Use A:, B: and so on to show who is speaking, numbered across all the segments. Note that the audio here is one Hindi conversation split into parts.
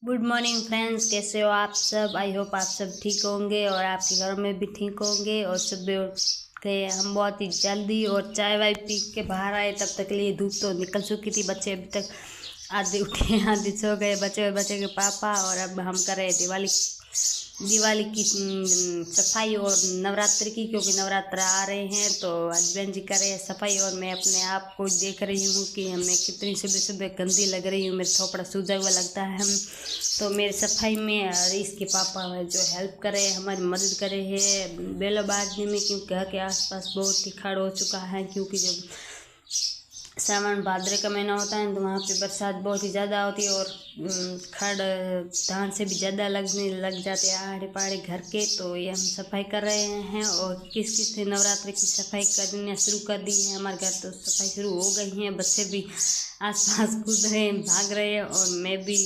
A: गुड मॉर्निंग फ्रेंड्स, कैसे हो आप सब। आई होप आप सब ठीक होंगे और आपके घर में भी ठीक होंगे। और सुबह उठ के हम बहुत ही जल्दी और चाय वाय पी के बाहर आए। तब तक के लिए धूप तो निकल चुकी थी। बच्चे अभी तक आधे उठे आधे सो गए, बच्चे और बच्चे के पापा। और अब हम कर रहे दिवाली की सफाई और नवरात्रि की, क्योंकि नवरात्र आ रहे हैं तो हस्बैंड जी कर रहे हैं सफाई। और मैं अपने आप को देख रही हूँ कि हमें कितनी सुबह सुबह गंदी लग रही हूँ। मेरा थोपड़ा सूजा हुआ लगता है। हम तो मेरे सफाई में इसके पापा जो हेल्प करे, हमारी मदद करे है बेला बाजने में, क्योंकि घर के आसपास बहुत ही खड़ हो चुका है। क्योंकि जब सावन भाद्र का महीना होता है तो वहाँ पे बरसात बहुत ही ज़्यादा होती है और खड़ धान से भी ज़्यादा लगने लग जाते हैं आड़े पाड़े घर के। तो ये हम सफाई कर रहे हैं। और किस ने नवरात्रि की सफाई करना शुरू कर दी है। हमारे घर तो सफाई शुरू हो गई है। बच्चे भी आसपास कूद रहे हैं, भाग रहे हैं और मैं भी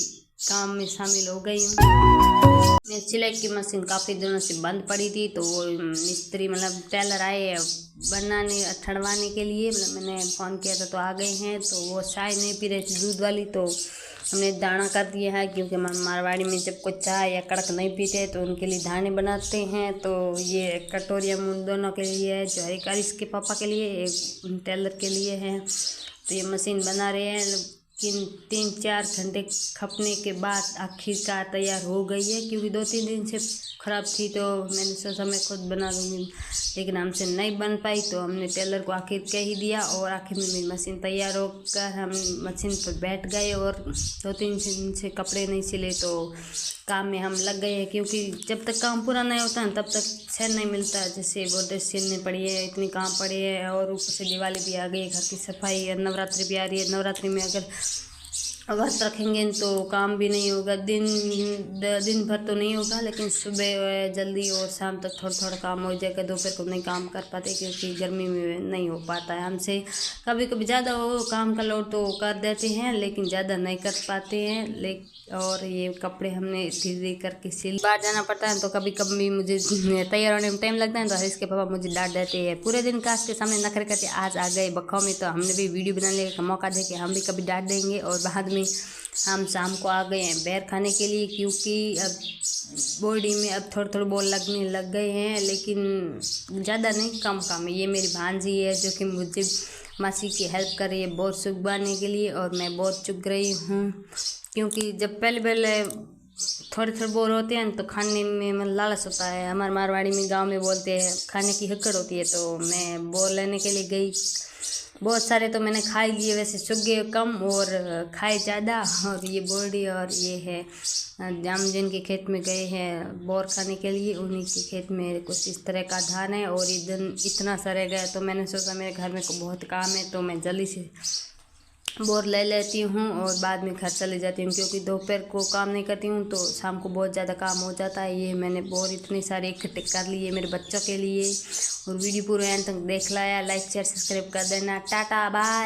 A: काम में शामिल हो गई हूँ। मेरी सिलाई की मशीन काफ़ी दिनों से बंद पड़ी थी, तो वो मिस्त्री टेलर आए बनाने ठड़वाने के लिए। मैंने फ़ोन किया था तो आ गए हैं। तो वो चाय नहीं पी रही थी दूध वाली, तो हमने दाना कर दिया है। क्योंकि मारवाड़ी में जब कोई चाय या कड़क नहीं पीते तो उनके लिए दाने बनाते हैं। तो ये कटोरिया उन दोनों के लिए है, जो एक इसके पापा के लिए, एक टेलर के लिए है। तो ये मशीन बना रहे हैं। 3-4 घंटे खपने के बाद आखिरकार तैयार हो गई है। क्योंकि 2-3 दिन से ख़राब थी तो मैंने सोचा मैं खुद बना लूँगी, लेकिन हमसे नहीं बन पाई। तो हमने टेलर को आखिर कह ही दिया और आखिर में मेरी मशीन तैयार होकर हम मशीन पर बैठ गए। और 2-3 दिन से कपड़े नहीं सिले तो काम में हम लग गए हैं। क्योंकि जब तक काम पूरा नहीं होता है तब तक चैन नहीं मिलता। जैसे बॉर्डर सिलने पड़ी है, इतनी काम पड़े है और ऊपर से दिवाली भी आ गई है, घर की सफाई है, नवरात्रि भी आ रही है। नवरात्रि में अगर व्रत रखेंगे तो काम भी नहीं होगा, दिन भर तो नहीं होगा, लेकिन सुबह जल्दी और शाम तक थोड़ा थोड़ा काम हो जाएगा। दोपहर को नहीं काम कर पाते क्योंकि गर्मी में नहीं हो पाता है हमसे। कभी कभी ज़्यादा हो काम का लोड तो कर देते हैं, लेकिन ज़्यादा नहीं कर पाते हैं। और ये कपड़े हमने धीरे करके सिल बाहर जाना पड़ता है, तो कभी कभी मुझे तैयार होने में टाइम लगता है। तो इसके पापा मुझे डांट देते हैं, पूरे दिन काश के सामने नखरे करते आज आ गए बखाव में। तो हमने भी वीडियो बनाने का मौका दे के हम भी कभी डांट देंगे। और बाद में हम शाम को आ गए हैं बेर खाने के लिए, क्योंकि अब बॉडी में अब थोड़े थोड़े बोल लगने लग गए हैं, लेकिन ज़्यादा नहीं, कम कम है। ये मेरी भांजी है जो कि मुझे मासी की हेल्प कर रही है बहुत चुगवाने के लिए, और मैं बहुत चुग रही हूँ। क्योंकि जब पहले थोड़े थोड़े बोर होते हैं तो खाने में मन लालच होता है। हमारे मारवाड़ी में गांव में बोलते हैं खाने की हकड़ होती है। तो मैं बोर लेने के लिए गई, बहुत सारे तो मैंने खा ही लिए, वैसे चुगे कम और खाए ज़्यादा। और ये बोर्डी और ये है जाम जिनके खेत में गए हैं बोर खाने के लिए, उन्हीं के खेत में कुछ इस तरह का धान है। और ये दिन इतना सरे गया तो मैंने सोचा मेरे घर में बहुत काम है तो मैं जल्दी से बोर ले लेती हूँ और बाद में घर चले जाती हूँ। क्योंकि दोपहर को काम नहीं करती हूँ तो शाम को बहुत ज़्यादा काम हो जाता है। ये मैंने बोर इतने सारे इकट्ठे कर लिए मेरे बच्चों के लिए। और वीडियो पूरे एंड तक देख लाया, लाइक शेयर सब्सक्राइब कर देना। Tata bye.